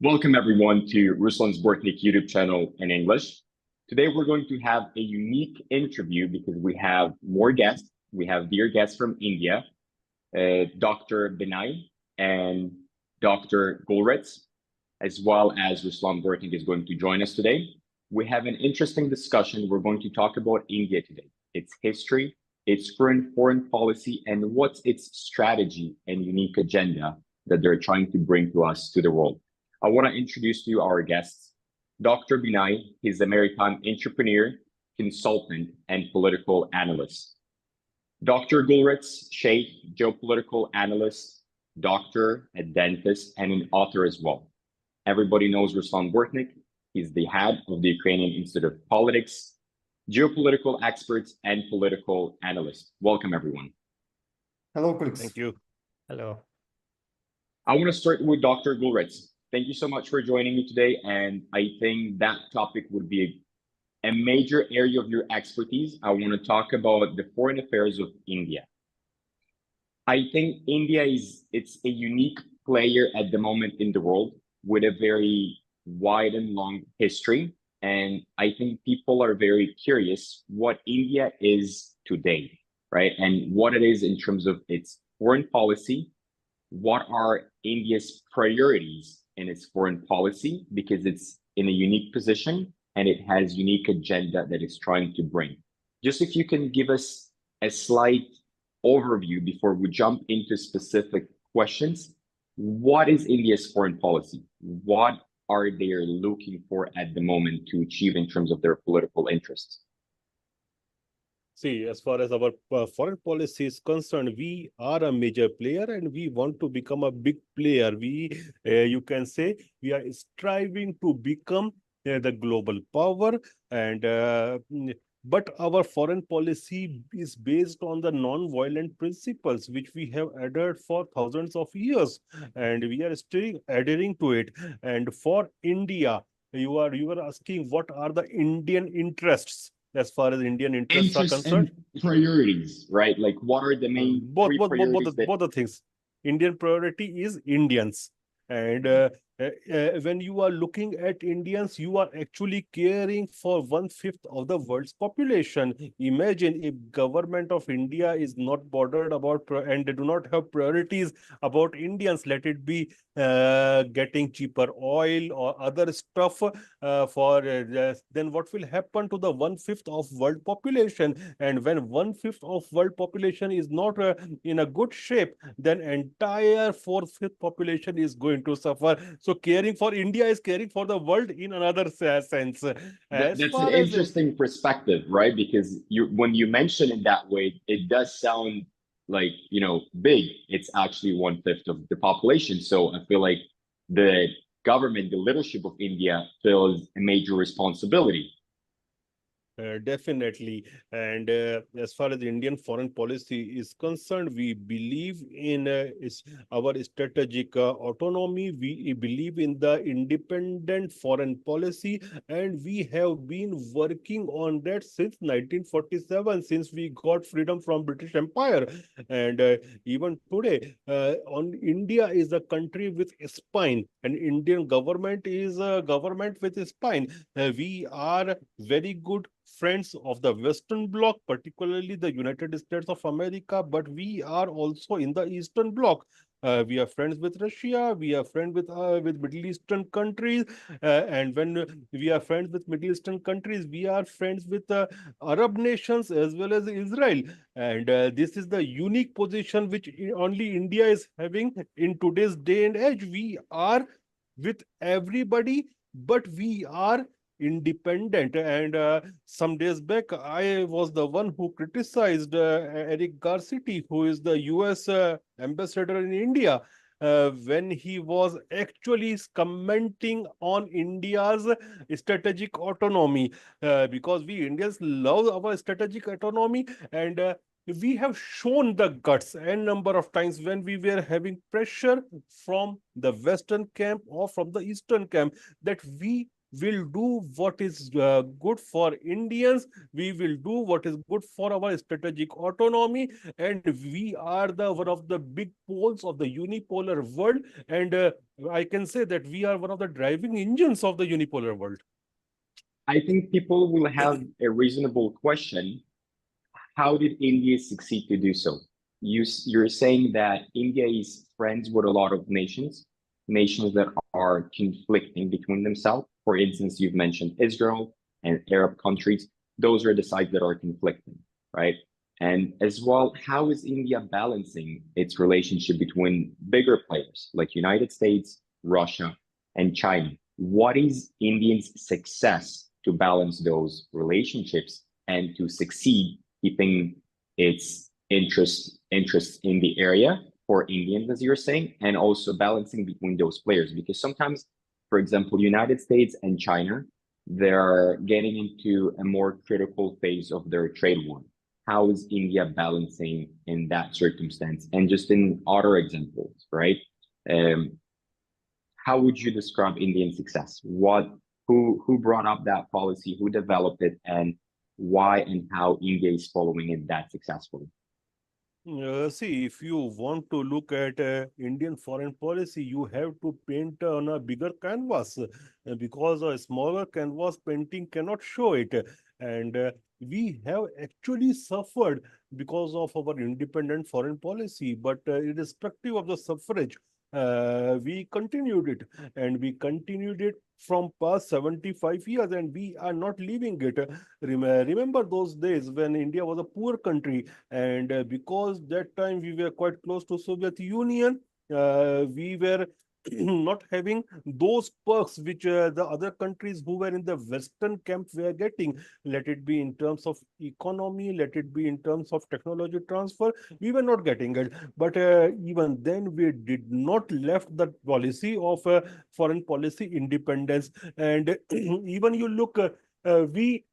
Welcome everyone to Ruslan's Bortnik YouTube channel in English. Today we're going to have a unique interview because we have more guests. We have dear guests from India, Dr. Binay and Dr. Gulritz, as well as Ruslan Bortnik is going to join us today. We have an interesting discussion. We're going to talk about India today, its history, its foreign policy, and what's its strategy and unique agenda that they're trying to bring to us to the world. I want to introduce to you our guests. Dr. Binay, he's a maritime entrepreneur, consultant, and political analyst. Dr. Gulritz, Sheikh, geopolitical analyst, doctor, a dentist, and an author as well. Everybody knows Ruslan Bortnik. He's the head of the Ukrainian Institute of Politics, geopolitical experts, and political analyst. Welcome, everyone. Hello, colleagues. Thank you. Hello. I want to start with Dr. Gulritz. Thank you so much for joining me today. And I think that topic would be a major area of your expertise. I want to talk about the foreign affairs of India. I think India it's a unique player at the moment in the world with a very wide and long history. And I think people are very curious what India is today, right? And what it is in terms of its foreign policy. What are India's priorities in its foreign policy, because it's in a unique position and it has unique agenda that it's trying to bring. Just if you can give us a slight overview before we jump into specific questions. What is India's foreign policy? What are they looking for at the moment to achieve in terms of their political interests? See, as far as our foreign policy is concerned, we are a major player and we want to become a big player. You can say, we are striving to become the global power, and but our foreign policy is based on the non-violent principles which we have adhered for thousands of years, and we are still adhering to it. And for India, you are asking what are the Indian interests. As far as Indian interests are concerned, and priorities, right? Like, what are the main both the things. Indian priority is Indians, and when you are looking at Indians, you are actually caring for 1/5 of the world's population. Imagine if government of India is not bothered about and they do not have priorities about Indians. Let it be getting cheaper oil or other stuff then what will happen to the 1/5 of world population? And when 1/5 of world population is not in a good shape, then entire 4/5 population is going to suffer. So caring for India is caring for the world in another sense. That's an interesting perspective, right? Because when you mention it that way, it does sound like, big. It's actually 1/5 of the population. So I feel like the government, the leadership of India feels a major responsibility. Definitely. And as far as the Indian foreign policy is concerned, we believe in our strategic autonomy. We believe in the independent foreign policy, and we have been working on that since 1947, since we got freedom from British Empire. And even today, India is a country with a spine, and Indian government is a government with a spine. We are very good friends of the Western Bloc, particularly the United States of America, but we are also in the Eastern Bloc. We are friends with Russia. We are friends with Middle Eastern countries, and when we are friends with Middle Eastern countries, we are friends with Arab nations as well as Israel. And this is the unique position which only India is having in today's day and age. We are with everybody, but we are independent. And some days back, I was the one who criticized Eric Garcetti, who is the US ambassador in India, when he was actually commenting on India's strategic autonomy, because we Indians love our strategic autonomy, and we have shown the guts a number of times when we were having pressure from the Western camp or from the Eastern camp, that we will do what is good for Indians. We will do what is good for our strategic autonomy, and we are the one of the big poles of the unipolar world. And I can say that we are one of the driving engines of the unipolar world. I think people will have a reasonable question. How did India succeed to do so? You're saying that India is friends with a lot of nations, nations that are conflicting between themselves. For instance, you've mentioned Israel and Arab countries. Those are the sides that are conflicting, right? And as well, how is India balancing its relationship between bigger players like United States, Russia, and China? What is India's success to balance those relationships and to succeed keeping its interests in the area for Indians, as you're saying, and also balancing between those players? Because sometimes, for example, United States and China, they're getting into a more critical phase of their trade war. How is India balancing in that circumstance? And just in other examples, right? How would you describe Indian success? Who brought up that policy? Who developed it? And why and how India is following it that successfully? See, if you want to look at Indian foreign policy, you have to paint on a bigger canvas because a smaller canvas painting cannot show it. And we have actually suffered because of our independent foreign policy, but irrespective of the suffrage, we continued it, and we continued it from past 75 years, and we are not leaving it. Remember those days when India was a poor country, and because that time we were quite close to Soviet Union, we were not having those perks which the other countries who were in the Western camp were getting. Let it be in terms of economy, let it be in terms of technology transfer, we were not getting it. But even then, we did not left the policy of foreign policy independence. And even you look, we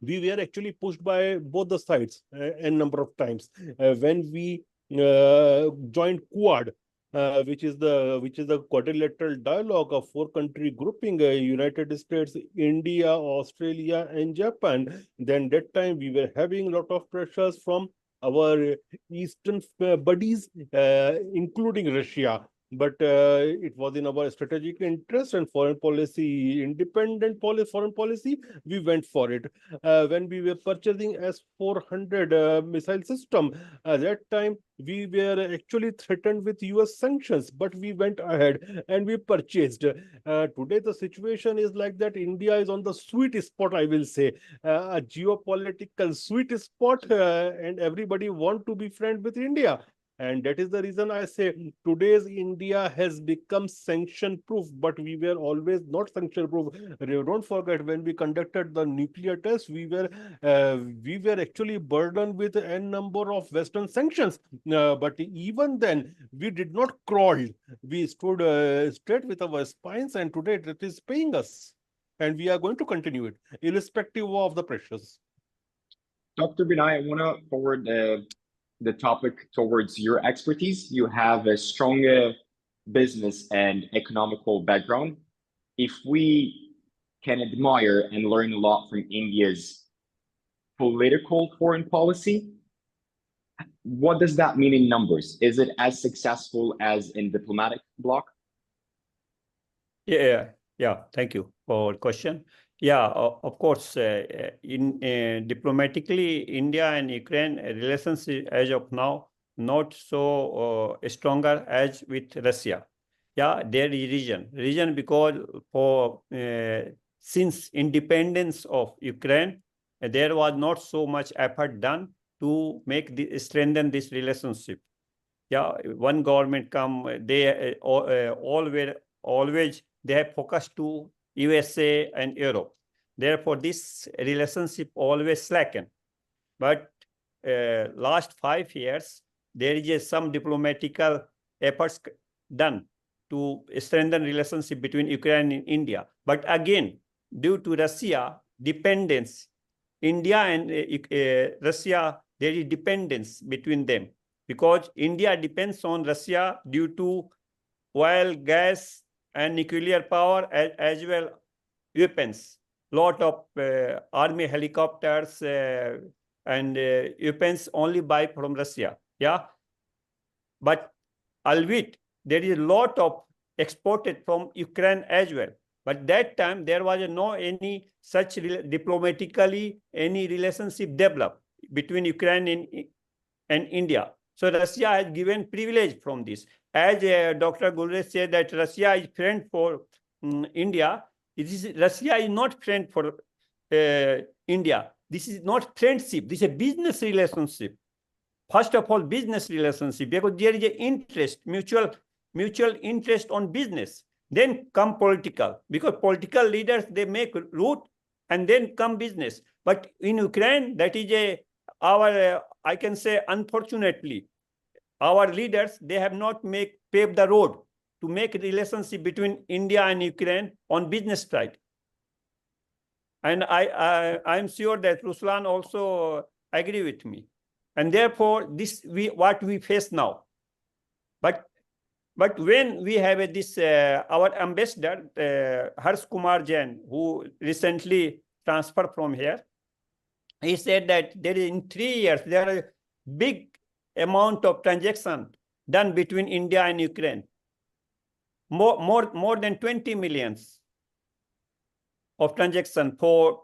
we were actually pushed by both the sides a number of times when we joined Quad, which is the quadrilateral dialogue of four country grouping: United States, India, Australia, and Japan. Then that time we were having a lot of pressures from our eastern buddies, including Russia. But it was in our strategic interest and foreign policy, independent foreign policy, we went for it. When we were purchasing S-400 missile system, at that time we were actually threatened with US sanctions, but we went ahead and we purchased. Today the situation is like that. India is on the sweet spot, I will say, a geopolitical sweet spot, and everybody want to be friend with India. And that is the reason I say today's India has become sanction proof, but we were always not sanction proof. Don't forget, when we conducted the nuclear test, we were actually burdened with n number of Western sanctions. But even then, we did not crawl. We stood straight with our spines, and today it is paying us. And we are going to continue it, irrespective of the pressures. Dr. Binay, I want to forward the topic towards your expertise. You have a strong business and economical background. If we can admire and learn a lot from India's political foreign policy, what does that mean in numbers? Is it as successful as in diplomatic bloc? Yeah. Thank you for the question. Yeah, of course, in diplomatically, India and Ukraine relations as of now not so stronger as with Russia. Yeah, their region because for since independence of Ukraine, there was not so much effort done to strengthen this relationship. Yeah, one government come, they always they have focused to USA and Europe. Therefore, this relationship always slacken. But last 5 years, there is some diplomatical efforts done to strengthen relationship between Ukraine and India. But again, due to Russia dependence, India and Russia, there is dependence between them because India depends on Russia due to oil, gas, and nuclear power as well weapons, lot of army helicopters and weapons only buy from Russia. Yeah, but albeit there is a lot of exported from Ukraine as well. But that time there was no any such diplomatically any relationship developed between Ukraine and India. So Russia has given privilege from this. As Dr. Gulresh said that Russia is friend for India, Russia is not friend for India. This is not friendship. This is a business relationship. First of all, business relationship, because there is an interest, mutual interest on business. Then come political, because political leaders, they make route and then come business. But in Ukraine, that is I can say, unfortunately, our leaders, they have not paved the road to make a relationship between India and Ukraine on business side. And I'm sure that Ruslan also agree with me. And therefore, what we face now. But when we have our ambassador, Harsh Kumar Jain, who recently transferred from here, he said that in 3 years, there are a big amount of transaction done between India and Ukraine. More than 20 millions of transaction for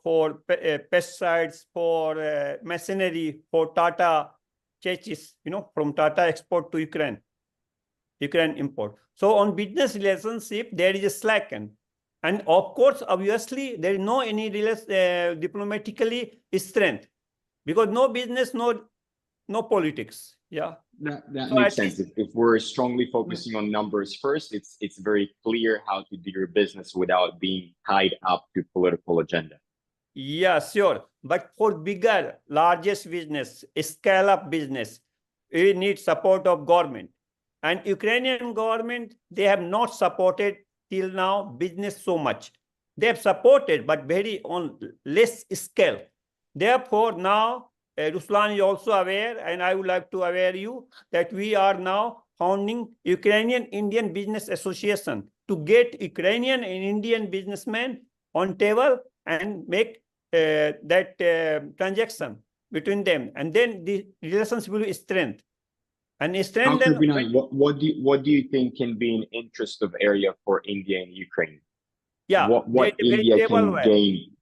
pesticides, for machinery, for Tata chassis, from Tata export to Ukraine import. So on business relationship, there is a slacken. And of course, obviously, there is no any diplomatically strength, because no business, no politics. Yeah. That So makes at sense. If we're strongly focusing on numbers first, it's very clear how to do your business without being tied up to political agenda. Yeah, sure. But for bigger, largest business, scale-up business, we need support of government. And Ukrainian government, they have not supported till now business so much. They have supported, but very on less scale. Therefore, now Ruslan is also aware, and I would like to aware you that we are now founding Ukrainian Indian Business Association to get Ukrainian and Indian businessmen on table and make that transaction between them, and then the relations will strengthen. And strengthen. Dr. Vinay, what do you think can be an interest of area for India and Ukraine? Yeah, what India can gain?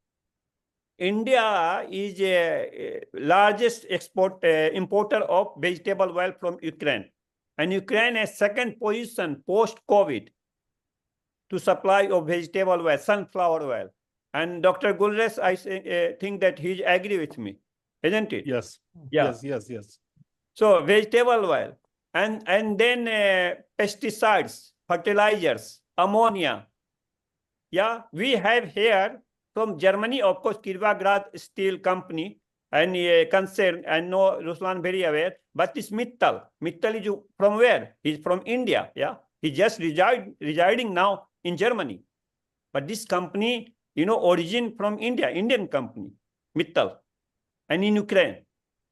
India is a largest importer of vegetable oil from Ukraine, and Ukraine has second position post-COVID to supply of vegetable oil, sunflower oil. And Dr. Gulresh, I think that he agree with me, isn't it? Yes. Yeah. Yes. So vegetable oil, and then pesticides, fertilizers, ammonia. Yeah, we have here from Germany, of course, Kirvagrad Steel Company and concern. I know Ruslan very aware, but this Mittal is from where? He's from India. Yeah, he just residing now in Germany, but this company, origin from India, Indian company, Mittal, and in Ukraine.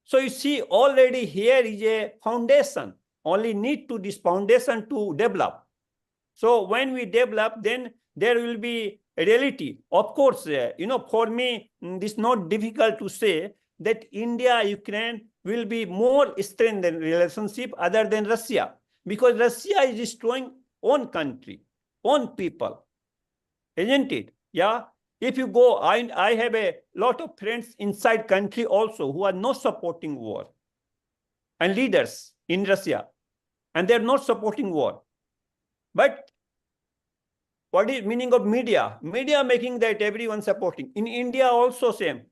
So you see, already here is a foundation. Only need to this foundation to develop. So when we develop, then there will be a reality. Of course, for me, it's not difficult to say that India, Ukraine will be more strengthened relationship other than Russia, because Russia is destroying own country, own people, isn't it? Yeah. If you go, I have a lot of friends inside country also who are not supporting war, and leaders in Russia, and they're not supporting war. But what is meaning of media? Media making that everyone supporting. In India also same.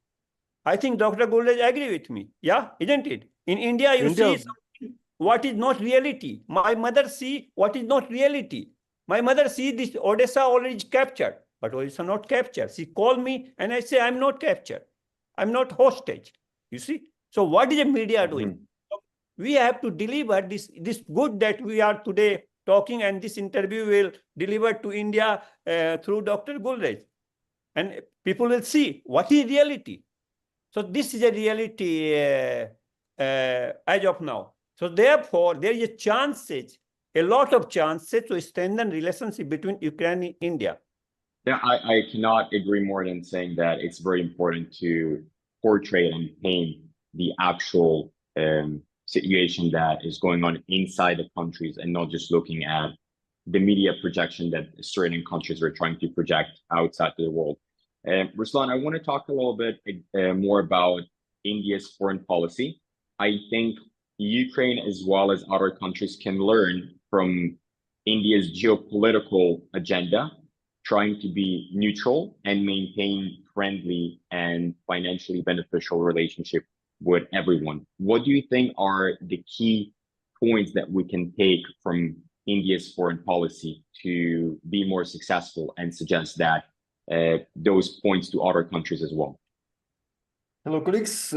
I think Dr. Gulresh agree with me. Yeah, isn't it? In India, you see something what is not reality. My mother see what is not reality. My mother see this Odessa already captured, but Odessa not captured. She called me and I say, I'm not captured. I'm not hostage. You see? So what is the media doing? We have to deliver this good that we are today talking, and this interview will deliver to India through Dr. Gulresh. And people will see what is reality. So this is a reality as of now. So therefore, there is a lot of chances to strengthen relationship between Ukraine and India. Yeah, I cannot agree more than saying that it's very important to portray and paint the actual situation that is going on inside the countries and not just looking at the media projection that certain countries are trying to project outside to the world. Ruslan, I want to talk a little bit more about India's foreign policy. I think Ukraine, as well as other countries, can learn from India's geopolitical agenda, trying to be neutral and maintain friendly and financially beneficial relationship with everyone. What do you think are the key points that we can take from India's foreign policy to be more successful and suggest that those points to other countries as well? Hello, colleagues.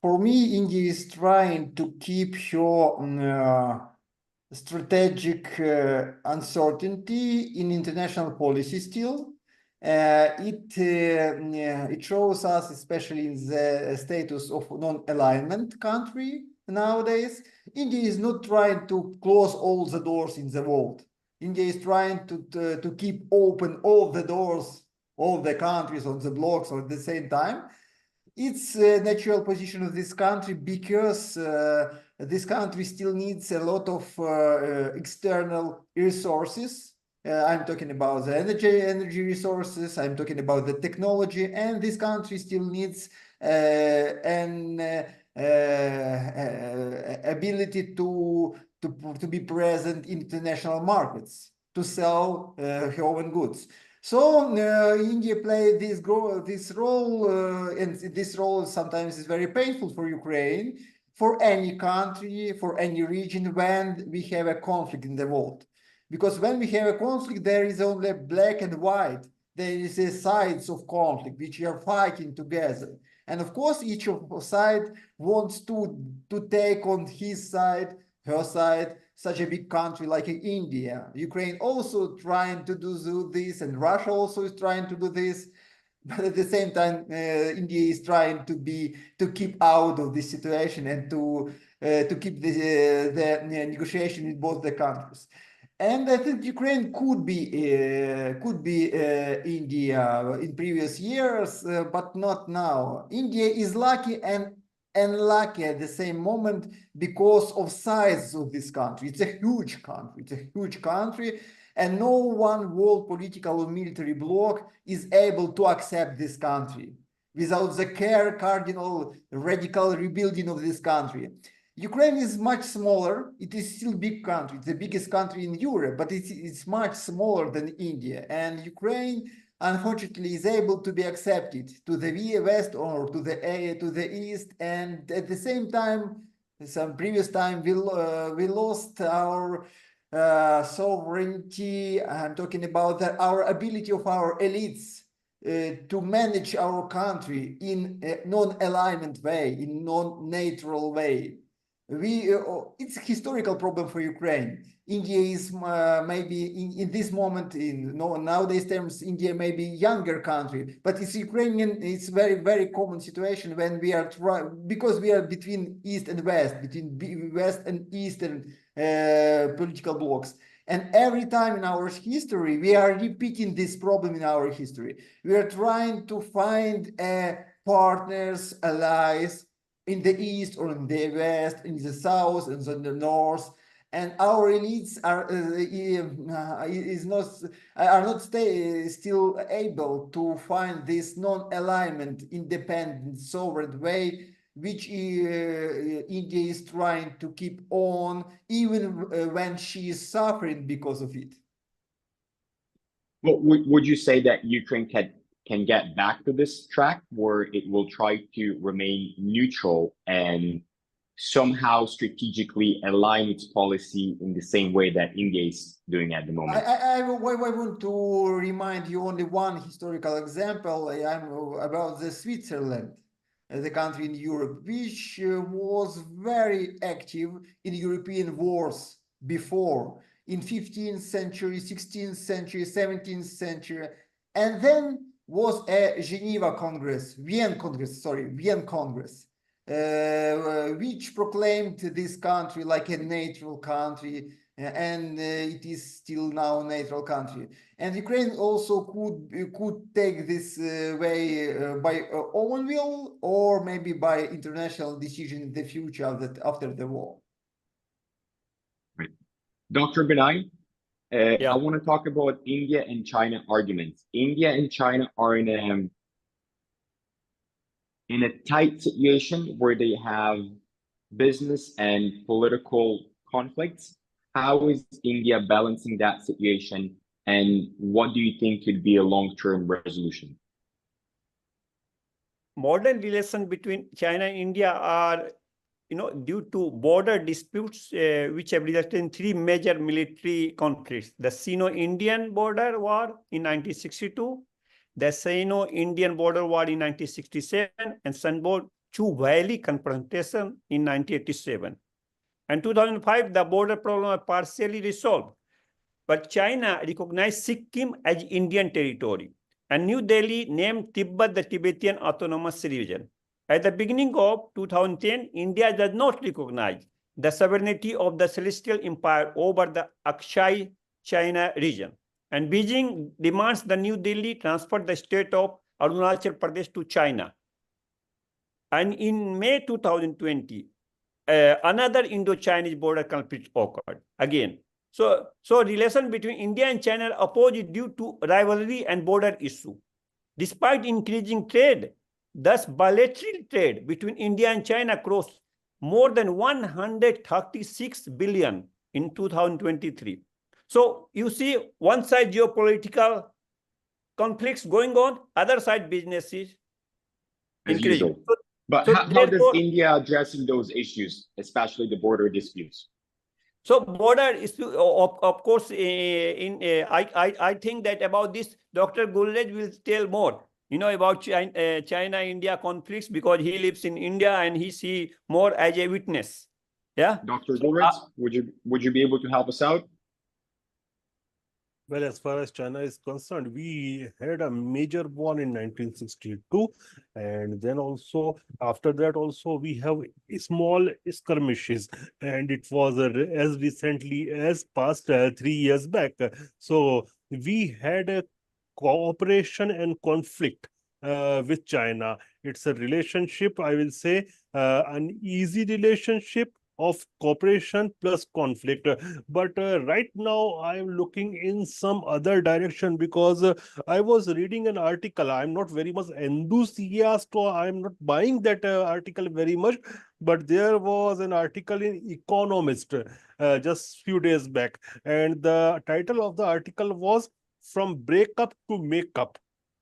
For me, India is trying to keep her strategic uncertainty in international policy still. It shows us, especially in the status of non-alignment country nowadays, India is not trying to close all the doors in the world. India is trying to keep open all the doors, all the countries on the blocks at the same time. It's a natural position of this country because this country still needs a lot of external resources. I'm talking about the energy resources, I'm talking about the technology, and this country still needs an ability to be present in international markets, to sell her own goods. So India played this role, and this role sometimes is very painful for Ukraine, for any country, for any region when we have a conflict in the world. Because when we have a conflict, there is only black and white. There is a sides of conflict which are fighting together. And of course, each of the side wants to take on his side, her side, such a big country like India. Ukraine also trying to do this, and Russia also is trying to do this. But at the same time, India is trying to keep out of this situation and to keep the negotiation with both the countries. And I think Ukraine could be India in previous years, but not now. India is lucky and unlucky at the same moment because of size of this country. It's a huge country. It's a huge country, and no one world political or military bloc is able to accept this country without the cardinal radical rebuilding of this country. Ukraine is much smaller. It is still a big country. It's the biggest country in Europe, but it's much smaller than India. And Ukraine, unfortunately, is able to be accepted to the west or to the east. And at the same time, some previous time, we lost our sovereignty. I'm talking about our ability of our elites to manage our country in a non-alignment way, in non-neutral way. It's a historical problem for Ukraine. India is maybe in this moment, in nowadays terms, India may be younger country, but it's Ukrainian. It's very common situation when we are because we are between East and West, between West and Eastern political blocks. And every time in our history, we are repeating this problem in our history. We are trying to find partners, allies, in the east or in the west, in the south and in the north, and our elites are not still able to find this non-alignment, independent, sovereign way, which India is trying to keep on, even when she is suffering because of it. Well, would you say that Ukraine can get back to this track where it will try to remain neutral and somehow strategically align its policy in the same way that India is doing at the moment? I want to remind you only one historical example. About the Switzerland, the country in Europe, which was very active in European wars before, in 15th century, 16th century, 17th century, and then was a Geneva Congress, Vienna Congress, which proclaimed this country like a neutral country, and it is still now a neutral country. And Ukraine also could take this way by own will, or maybe by international decision in the future after the war. Right. Dr. Benay, Yeah. I want to talk about India and China arguments. India and China are in a tight situation where they have business and political conflicts. How is India balancing that situation, and what do you think could be a long-term resolution? Modern relations between China and India are, due to border disputes, which have resulted in three major military conflicts: the Sino-Indian border war in 1962, the Sino-Indian border war in 1967, and Sanbo-Chu Valley confrontation in 1987. And 2005, the border problem was partially resolved, but China recognized Sikkim as Indian territory, and New Delhi named Tibet the Tibetan Autonomous Region. At the beginning of 2010, India does not recognize the sovereignty of the Celestial Empire over the Aksai China region, and Beijing demands the New Delhi transfer the state of Arunachal Pradesh to China. And in May 2020, another Indo-Chinese border conflict occurred again. So relation between India and China are opposed due to rivalry and border issue. Despite increasing trade, thus bilateral trade between India and China crossed more than 136 billion in 2023. So you see, one side geopolitical conflicts going on, other side businesses increasing. Usual. But how does India addressing those issues, especially the border disputes? So border issue, of course, I think that about this, Dr. Gulraj will tell more, about China-India conflicts, because he lives in India and he see more as a witness. Yeah. Dr. Gulraj, would you be able to help us out? Well, as far as China is concerned, we had a major war in 1962, and then also after that also we have small skirmishes, and it was as recently as past 3 years back. So we had a cooperation and conflict with China. It's a relationship, I will say, an easy relationship of cooperation plus conflict. But right now I am looking in some other direction, because I was reading an article. I'm not very much enthusiastic, or I'm not buying that article very much, but there was an article in Economist just few days back, and the title of the article was "From Breakup to Makeup,"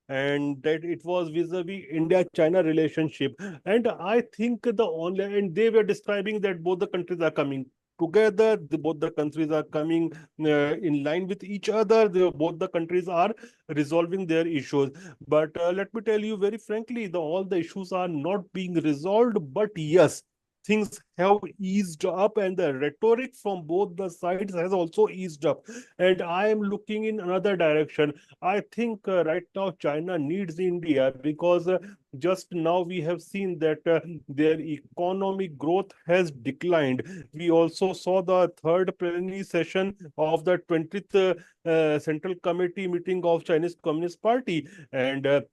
and that it was vis-a-vis India-China relationship. And I think and they were describing that both the countries are coming together, both the countries are coming in line with each other, both the countries are resolving their issues. But let me tell you very frankly, all the issues are not being resolved, but yes, things have eased up, and the rhetoric from both the sides has also eased up. And I am looking in another direction. I think right now China needs India, because just now we have seen that their economic growth has declined. We also saw the third plenary session of the 20th Central Committee meeting of Chinese Communist Party, and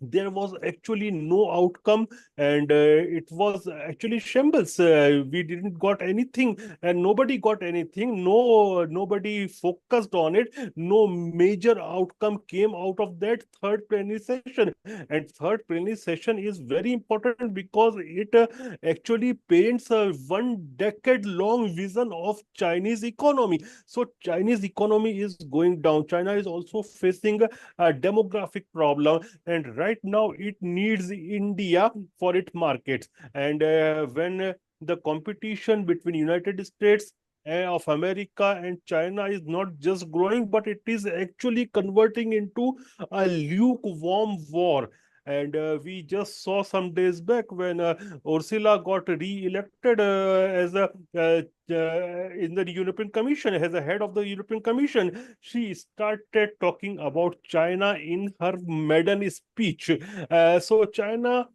there was actually no outcome, and it was actually shambles. We didn't got anything, and nobody got anything. Nobody focused on it. No major outcome came out of that third plenary session. And third plenary session is very important, because it actually paints a 1 decade-long vision of Chinese economy. So Chinese economy is going down. China is also facing a demographic problem, and right now it needs India for its markets. And when the competition between United States of America and China is not just growing, but it is actually converting into a lukewarm war. And we just saw some days back when Ursula got re-elected as a in the European Commission, as a head of the European Commission. She started talking about China in her maiden speech. So China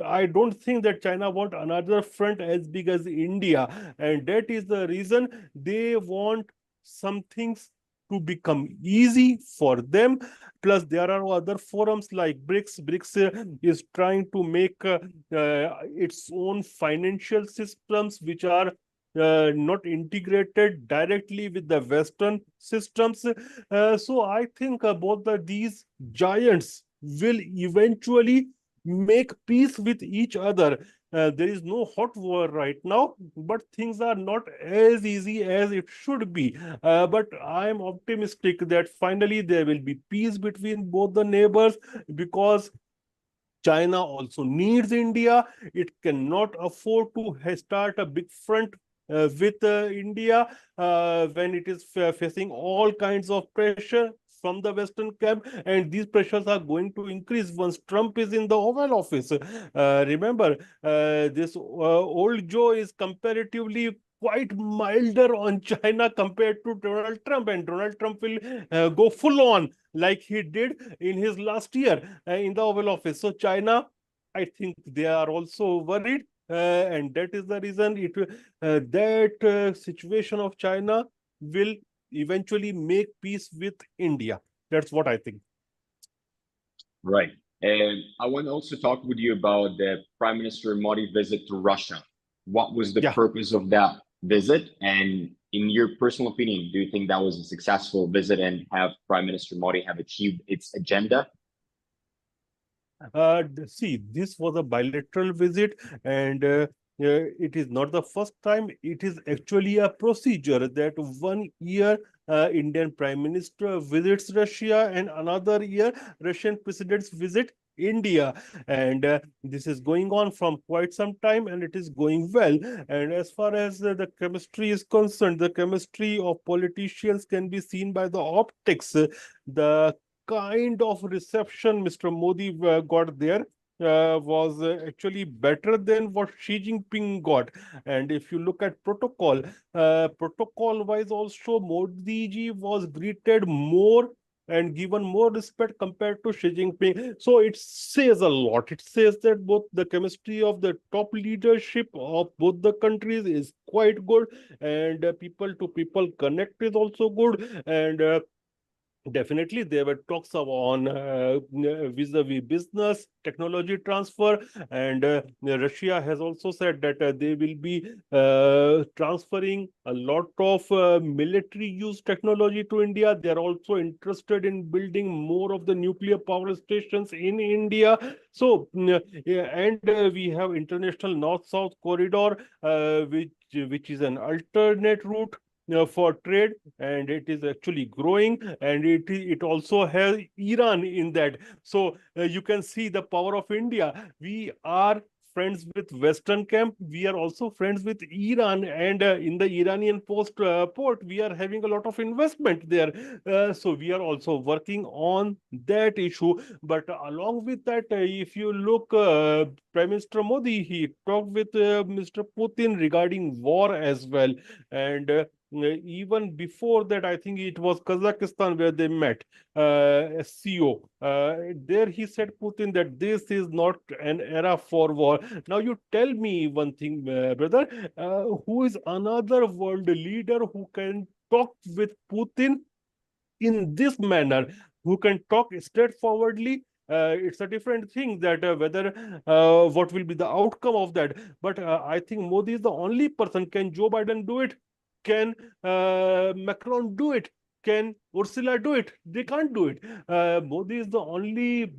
I don't think that China want another front as big as India, and that is the reason they want some things to become easy for them. Plus, there are other forums like BRICS. BRICS is trying to make its own financial systems, which are not integrated directly with the Western systems. So I think both these giants will eventually make peace with each other. There is no hot war right now, but things are not as easy as it should be. But I am optimistic that finally there will be peace between both the neighbors, because China also needs India. It cannot afford to start a big front with India when it is facing all kinds of pressure from the Western camp, and these pressures are going to increase once Trump is in the Oval Office. Remember, this old Joe is comparatively quite milder on China compared to Donald Trump, and Donald Trump will go full on like he did in his last year in the Oval Office. So China, I think they are also worried, and that is the reason that situation of China will eventually make peace with India. That's what I think. Right. And I want to also talk with you about the Prime Minister Modi visit to Russia. What was the Yeah. purpose of that visit? And in your personal opinion, do you think that was a successful visit, and have Prime Minister Modi have achieved its agenda? See, this was a bilateral visit, and it is not the first time. It is actually a procedure that 1 year Indian Prime Minister visits Russia, and another year Russian presidents visit India. And this is going on from quite some time, and it is going well. And as far as the chemistry is concerned, the chemistry of politicians can be seen by the optics. The kind of reception Mr. Modi got there was actually better than what Xi Jinping got. And if you look at protocol wise also, Modi ji was greeted more and given more respect compared to Xi Jinping. So it says a lot. It says that both the chemistry of the top leadership of both the countries is quite good, and people to people connect is also good. And definitely, there were talks on vis-a-vis business, technology transfer, and Russia has also said that they will be transferring a lot of military use technology to India. They are also interested in building more of the nuclear power stations in India. So, yeah, and we have international north-south corridor, which is an alternate route for trade, and it is actually growing, and it also has Iran in that. So you can see the power of India. We are friends with Western camp. We are also friends with Iran, and in the Iranian port, we are having a lot of investment there. So we are also working on that issue. But along with that, if you look, Prime Minister Modi, he talked with Mr. Putin regarding war as well, and even before that, I think it was Kazakhstan where they met SCO. There he said, Putin, that this is not an era for war. Now you tell me one thing, brother, who is another world leader who can talk with Putin in this manner, who can talk straightforwardly? It's a different thing that whether what will be the outcome of that. But I think Modi is the only person. Can Joe Biden do it? Can Macron do it? Can Ursula do it? They can't do it. Modi is the only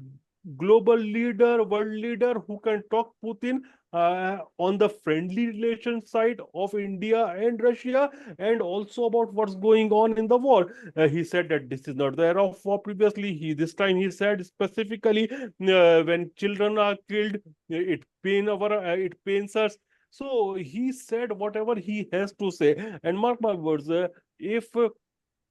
global leader, world leader who can talk Putin on the friendly relation side of India and Russia, and also about what's going on in the war. He said that this is not the era of war. Previously, this time he said specifically, when children are killed, it pains us. So he said whatever he has to say. And mark my words, if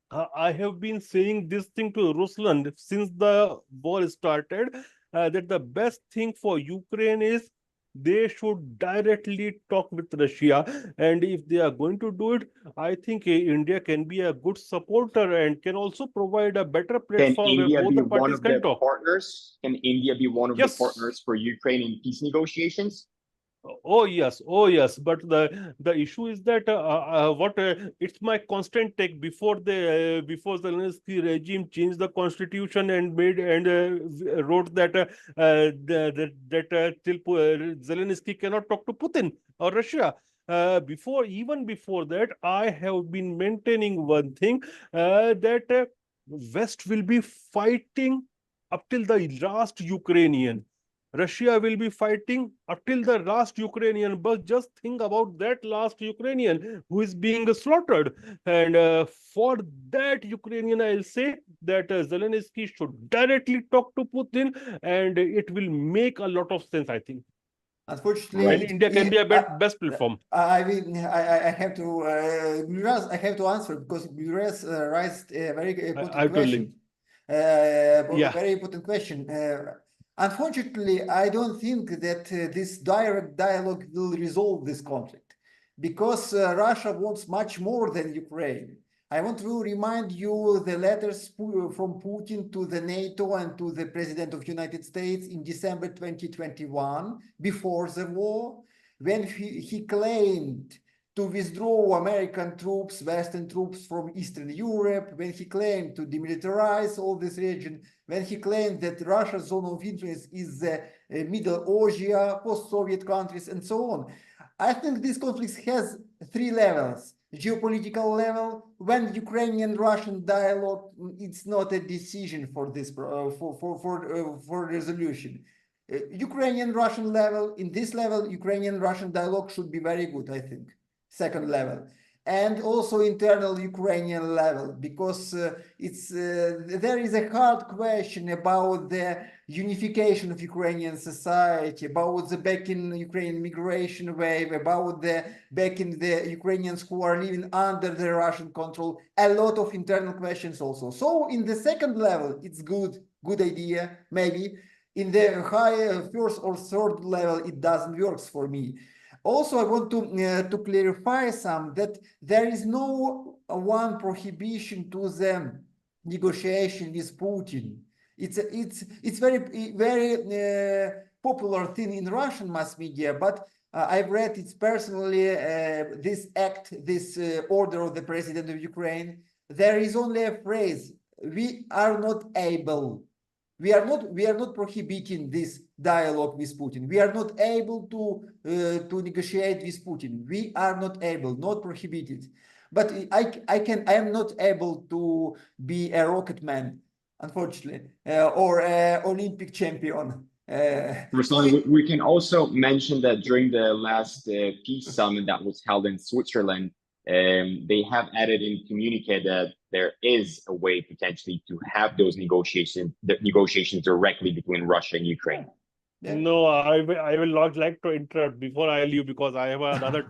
I have been saying this thing to Ruslan since the war started, that the best thing for Ukraine is they should directly talk with Russia. And if they are going to do it, I think India can be a good supporter and can also provide a better Can platform where India both be the one parties of can the talk. partners? Can India be one of the Yes. partners for Ukraine in peace negotiations? Oh yes, oh yes. But the issue is that what it's my constant take before the before Zelensky regime changed the constitution and made and wrote that Zelensky cannot talk to Putin or Russia. Even before that, I have been maintaining one thing that West will be fighting up till the last Ukrainian. Russia will be fighting until the last Ukrainian. But just think about that last Ukrainian who is being slaughtered. And for that Ukrainian, I'll say that Zelensky should directly talk to Putin, and it will make a lot of sense, I think. Unfortunately, Right. And India can be a best platform. I have to I have to answer because Gures raised a very important question. A very important question. Unfortunately, I don't think that this direct dialogue will resolve this conflict because Russia wants much more than Ukraine. I want to remind you the letters from Putin to the NATO and to the President of the United States in December 2021, before the war, when he claimed to withdraw American troops, Western troops from Eastern Europe, when he claimed to demilitarize all this region, when he claimed that Russia's zone of influence is the Middle Asia, post-Soviet countries, and so on. I think this conflict has three levels. Geopolitical level, when Ukrainian-Russian dialogue, it's not a decision for this for resolution. Ukrainian-Russian level, in this level, Ukrainian-Russian dialogue should be very good, I think. Second level, and also internal Ukrainian level, because there is a hard question about the unification of Ukrainian society, about the back in Ukrainian migration wave, about the back in the Ukrainians who are living under the Russian control, a lot of internal questions also. So in the second level, it's good idea, maybe. In the higher first or third level, it doesn't work for me. Also, I want to clarify some that there is no one prohibition to the negotiation with Putin. It's very popular thing in Russian mass media, but I've read it personally. This act, this order of the president of Ukraine. There is only a phrase: "We are not able." We are not prohibiting this dialogue with Putin. We are not able to negotiate with Putin. We are not able, not prohibited. But I am not able to be a rocket man, unfortunately, or an Olympic champion. Ruslan, we can also mention that during the last peace summit that was held in Switzerland, they have added in communique that there is a way potentially to have those negotiations directly between Russia and Ukraine. Yeah. No, I will not like to interrupt before I leave because I have another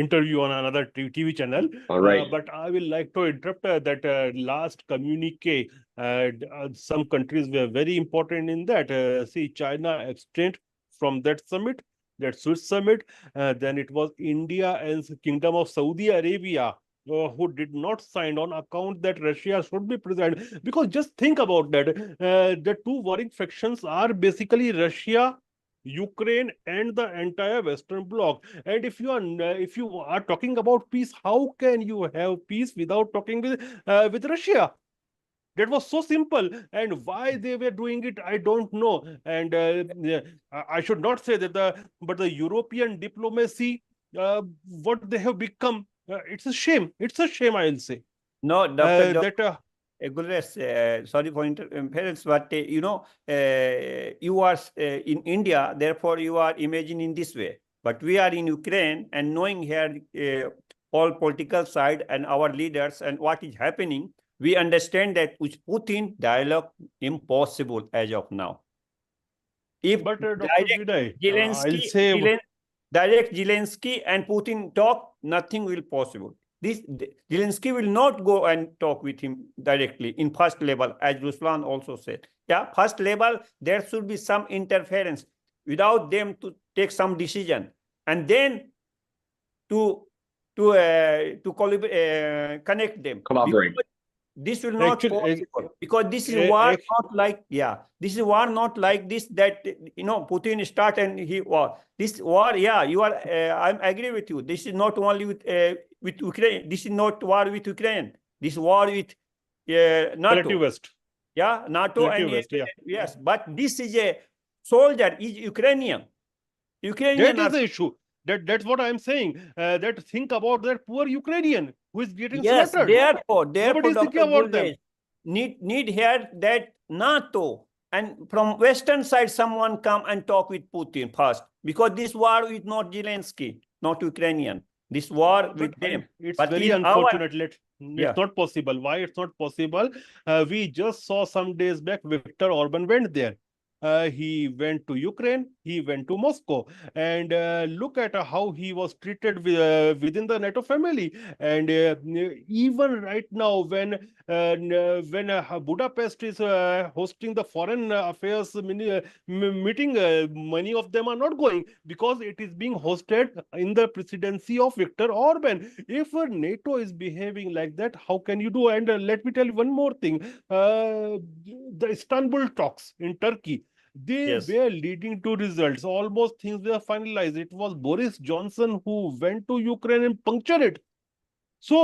interview on another TV channel. All right. But I will like to interrupt that last communique. Some countries were very important in that. See, China abstained from that summit, that Swiss summit. Then it was India and the Kingdom of Saudi Arabia who did not sign on account that Russia should be present. Because just think about that. The two warring factions are basically Russia, Ukraine, and the entire Western Bloc. And if you are talking about peace, how can you have peace without talking with Russia? That was so simple, and why they were doing it, I don't know. And I should not say that but the European diplomacy, what they have become, it's a shame. It's a shame, I'll say. No, Dr. That Gulres, sorry for interference, but you are in India, therefore you are imagining this way. But we are in Ukraine, and knowing here all political side and our leaders and what is happening, we understand that with Putin, dialogue impossible as of now. If but Dr. direct Vinay, I'll say direct Zelensky and Putin talk, nothing will possible. Zelensky will not go and talk with him directly in first level, as Ruslan also said. Yeah, first level, there should be some interference. without them to take some decision, and then to connect them. Collaborate. Because this will not Actually, possible, because this is war ac- not like, this is war not like this, that Putin start and he war. This war, you are I agree with you. This is not only with Ukraine. This is not war with Ukraine. This is war with NATO. Collective West. NATO Collective and West, yes, but this is a soldier is Ukrainian. That is the issue. That's what I'm saying. That think about that poor Ukrainian who is getting Yes, slaughtered. therefore, Nobody is thinking Dr. about them. Guldesh, need here that NATO and from Western side someone come and talk with Putin first, because this war is not Zelensky, not Ukrainian. This war with them. It's But very in our- unfortunate. It's not possible. Why it's not possible? We just saw some days back Viktor Orban went there. He went to Ukraine, he went to Moscow, and look at how he was treated within the NATO family. And even right now, when Budapest is hosting the foreign affairs meeting, many of them are not going because it is being hosted in the presidency of Viktor Orban. If NATO is behaving like that, how can you do? And let me tell you one more thing. The Istanbul talks in Turkey, they Yes. were leading to results. Almost things were finalized. It was Boris Johnson who went to Ukraine and punctured it. So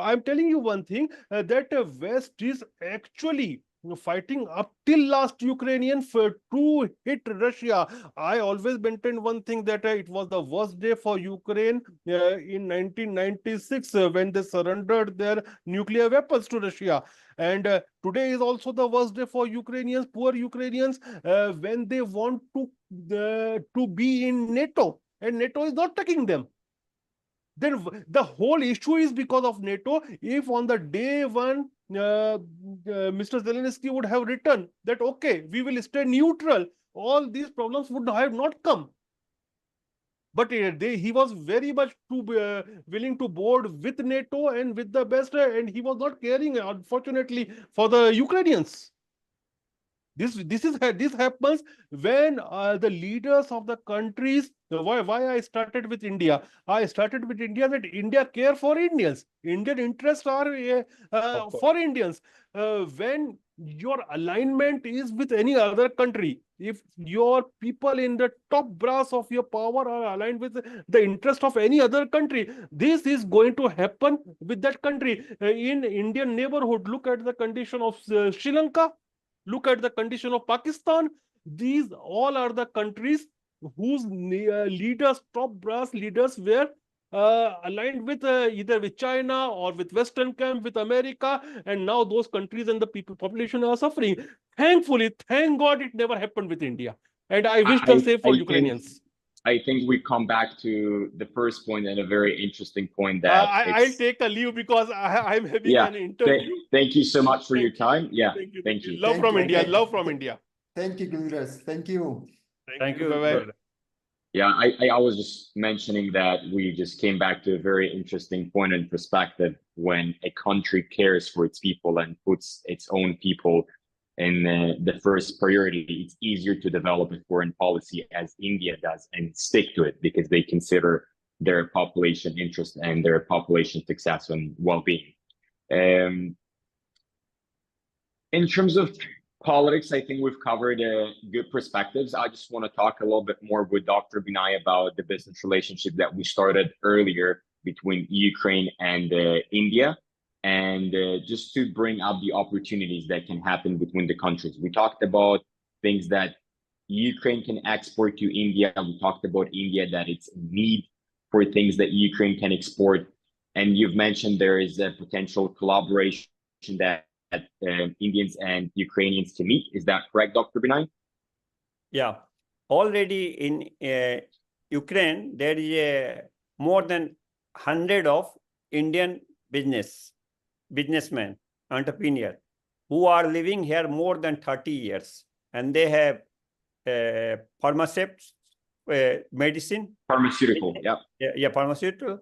I'm telling you one thing, that West is actually fighting up till last Ukrainian to hit Russia. I always maintained one thing, that it was the worst day for Ukraine in 1996 when they surrendered their nuclear weapons to Russia. And today is also the worst day for Ukrainians, poor Ukrainians, when they want to be in NATO, and NATO is not taking them. Then the whole issue is because of NATO. If on the day one, Mr. Zelensky would have written that, okay, we will stay neutral, all these problems would have not come. But he was very much willing to board with NATO and with the best, and he was not caring, unfortunately, for the Ukrainians. This happens when the leaders of the countries. Why I started with India? I started with India that India care for Indians. Indian interests are for Indians. When your alignment is with any other country, if your people in the top brass of your power are aligned with the interest of any other country, this is going to happen with that country. In Indian neighborhood, look at the condition of Sri Lanka. Look at the condition of Pakistan. These all are the countries whose leaders, top brass leaders, were aligned with either with China or with Western camp, with America, and now those countries and the population are suffering. Thankfully, thank God, it never happened with India. And I wish the same for Ukrainians. I think we come back to the first point and a very interesting point that I'll take a leave because I'm having an interview. Thank you so much for your time. Yeah, thank you. Thank From you. India. Love from India. Thank you, Guldesh. Thank you. Thank you. Bye-bye. Yeah, I was just mentioning that we just came back to a very interesting point and perspective. When a country cares for its people and puts its own people in the first priority, it's easier to develop a foreign policy as India does and stick to it because they consider their population interest and their population success and well-being. In terms of politics, I think we've covered good perspectives. I just want to talk a little bit more with Dr. Binay about the business relationship that we started earlier between Ukraine and India, and just to bring up the opportunities that can happen between the countries. We talked about things that Ukraine can export to India. We talked about India, that it's a need for things that Ukraine can export. And you've mentioned there is a potential collaboration that Indians and Ukrainians can meet. Is that correct, Dr. Binay? Yeah. Already in Ukraine, there is more than 100 of Indian businessmen, entrepreneurs, who are living here more than 30 years. And they have pharmaceuticals, medicine. Pharmaceutical, yeah. Yeah, pharmaceutical,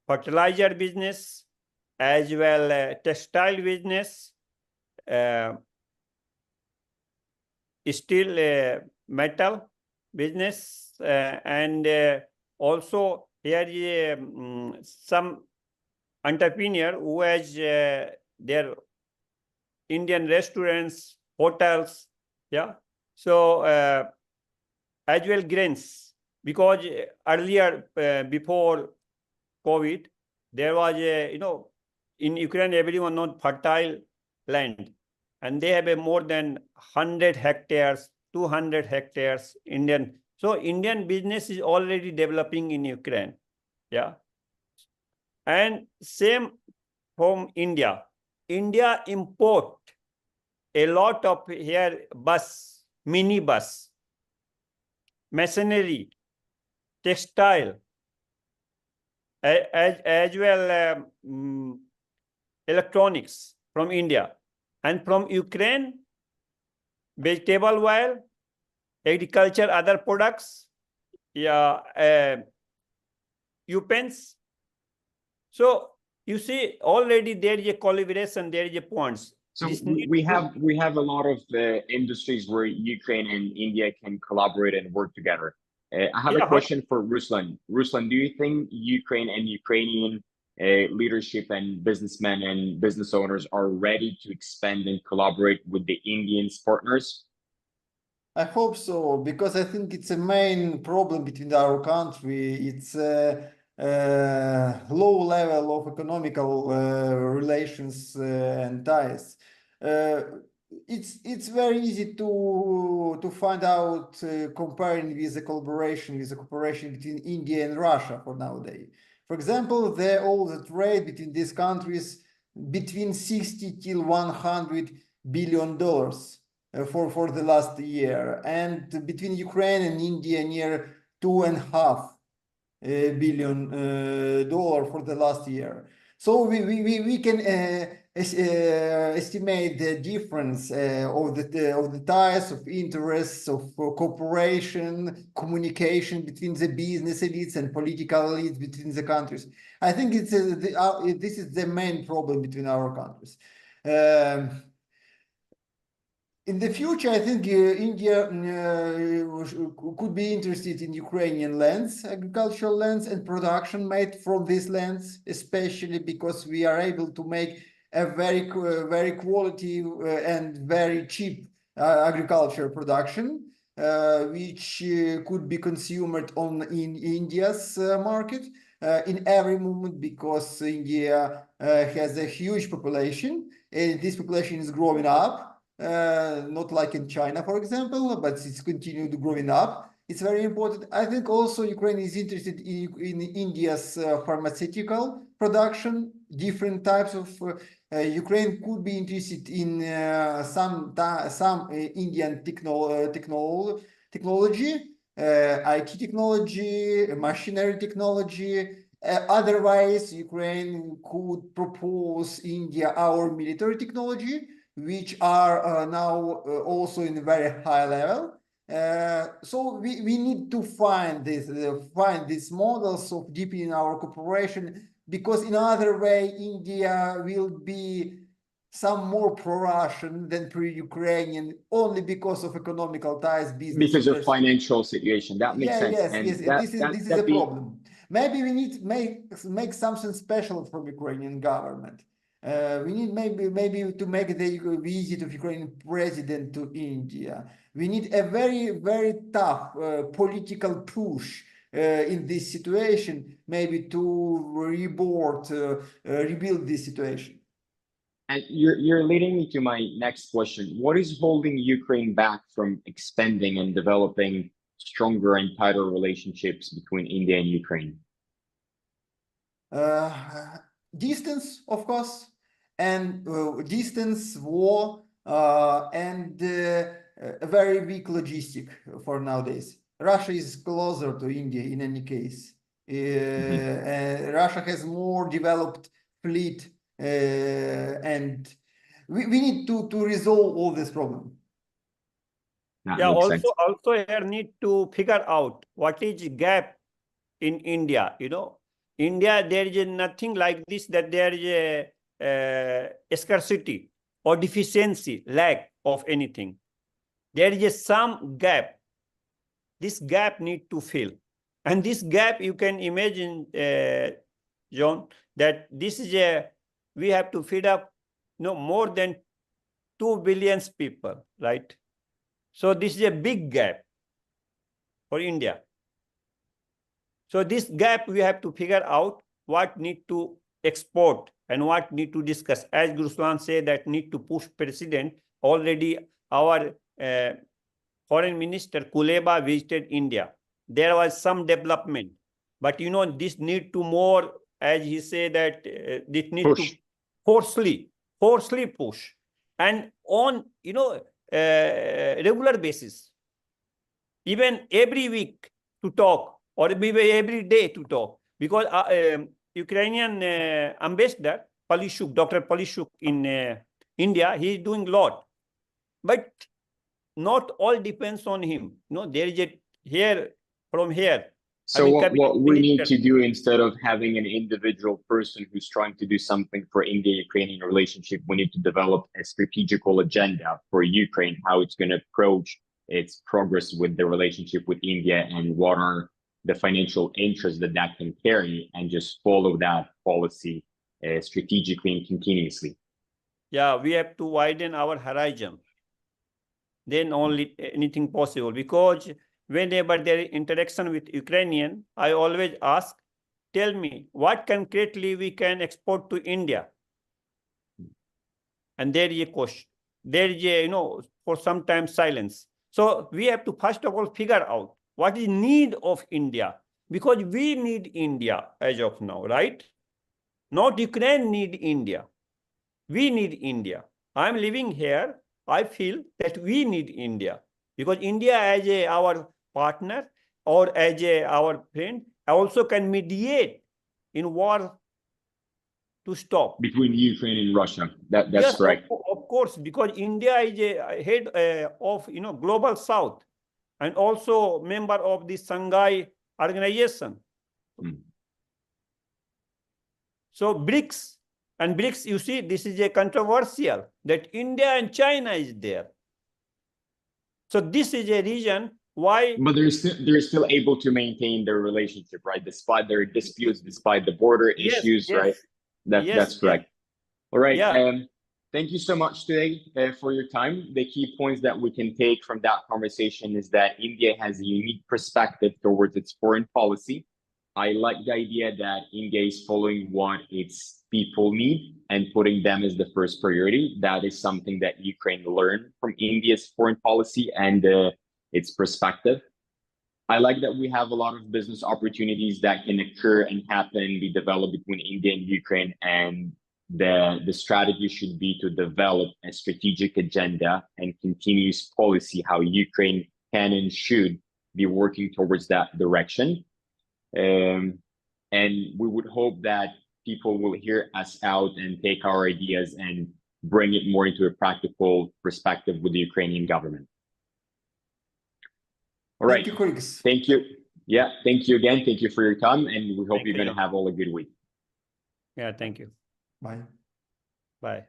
fertilizer business, as well textile business, steel metal business, and also here is some entrepreneur who has their Indian restaurants, hotels, yeah. So as well grains, because earlier before COVID, there was a, in Ukraine everyone knows fertile land, and they have a more than 100 hectares, 200 hectares Indian. So Indian business is already developing in Ukraine, yeah. And same from India. India import a lot of here bus, mini bus, machinery, textile, as well electronics from India. And from Ukraine, vegetable oil, agriculture, other products, yeah, UPens. So you see, already there is a collaboration, there is a points. So This we have a lot of industries where Ukraine and India can collaborate and work together. I have Yeah, a question for Ruslan. Ruslan, do you think Ukraine and Ukrainian leadership and businessmen and business owners are ready to expand and collaborate with the Indians partners? I hope so, because I think it's a main problem between our country. It's a low level of economical relations and ties. It's very easy to find out comparing with the collaboration with the cooperation between India and Russia for nowadays. For example, all the trade between these countries between 60 till 100 billion dollars for the last year, and between Ukraine and India near $2.5 billion for the last year. So we can estimate the difference of the ties of interests of cooperation, communication between the business elites and political elites between the countries. I think it's this is the main problem between our countries. In the future, I think India could be interested in Ukrainian lands, agricultural lands, and production made from these lands, especially because we are able to make a very quality and very cheap agriculture production, which could be consumed in India's market in every moment, because India has a huge population, and this population is growing up. Not like in China, for example, but it's continued growing up. It's very important. I think also Ukraine is interested in India's pharmaceutical production, different types of. Ukraine could be interested in some Indian technology, IT technology, machinery technology. Otherwise, Ukraine could propose India our military technology, which are now also in a very high level. So we need to find these models of deepening our cooperation, because in other way India will be some more pro-Russian than pro-Ukrainian, only because of economical ties, business. Because of financial situation, that makes sense. Yes, And yes. This is a problem. Maybe we need to make something special from Ukrainian government. We need maybe to make the visit of Ukrainian president to India. We need a very tough political push in this situation, maybe to rebuild this situation. And you're leading me to my next question. What is holding Ukraine back from expanding and developing stronger and tighter relationships between India and Ukraine? Distance, of course, and distance, war, and a very weak logistic for nowadays. Russia is closer to India in any case. Russia has more developed fleet, and we need to resolve all this problem. Yeah, also here need to figure out what is gap in India. India, there is nothing like this, that there is a scarcity or deficiency, lack of anything. There is some gap this gap need to fill. And this gap, you can imagine, John, that this is we have to feed up more than 2 billion people, right? So this is a big gap for India. So this gap, we have to figure out what need to export and what need to discuss. As Ruslan said, that need to push president. Already our foreign minister Kuleba visited India. There was some development, but this need to more, as he said, that this need Push. to forcefully push, and on regular basis, even every week to talk, or maybe every day to talk, because Ukrainian ambassador Polishuk, Dr. Polishuk in India, he is doing a lot, but not all depends on him. There is a from here. So what we need to do, instead of having an individual person who's trying to do something for India-Ukrainian relationship, we need to develop a strategical agenda for Ukraine, how it's going to approach its progress with the relationship with India, and what are the financial interests that can carry, and just follow that policy strategically and continuously. Yeah, we have to widen our horizon. Then only anything possible, because whenever there is interaction with Ukrainian, I always ask, tell me what concretely we can export to India. And there is a question. There is a, for some time silence. So we have to first of all figure out what is need of India, because we need India as of now, right? Not Ukraine need India. We need India. I'm living here. I feel that we need India, because India as our partner or as our friend also can mediate in war to stop. Between Ukraine and Russia. That's yes, correct. Of course, because India is a head of Global South, and also member of the Shanghai organization. So BRICS, and BRICS, you see, this is a controversial that India and China is there. So this is a reason why. But they're still able to maintain their relationship, right? Despite their disputes, despite the border issues, right? That's correct. All right. Yeah. Thank you so much today for your time. The key points that we can take from that conversation is that India has a unique perspective towards its foreign policy. I like the idea that India is following what its people need and putting them as the first priority. That is something that Ukraine learned from India's foreign policy and its perspective. I like that we have a lot of business opportunities that can occur and happen, be developed between India and Ukraine, and the strategy should be to develop a strategic agenda and continuous policy, how Ukraine can and should be working towards that direction. And we would hope that people will hear us out and take our ideas and bring it more into a practical perspective with the Ukrainian government. All right. Thank you, colleagues. Thank you. Yeah, thank you again. Thank you for your time, and we hope you're going to have all a good week. Yeah, thank you. Bye. Bye.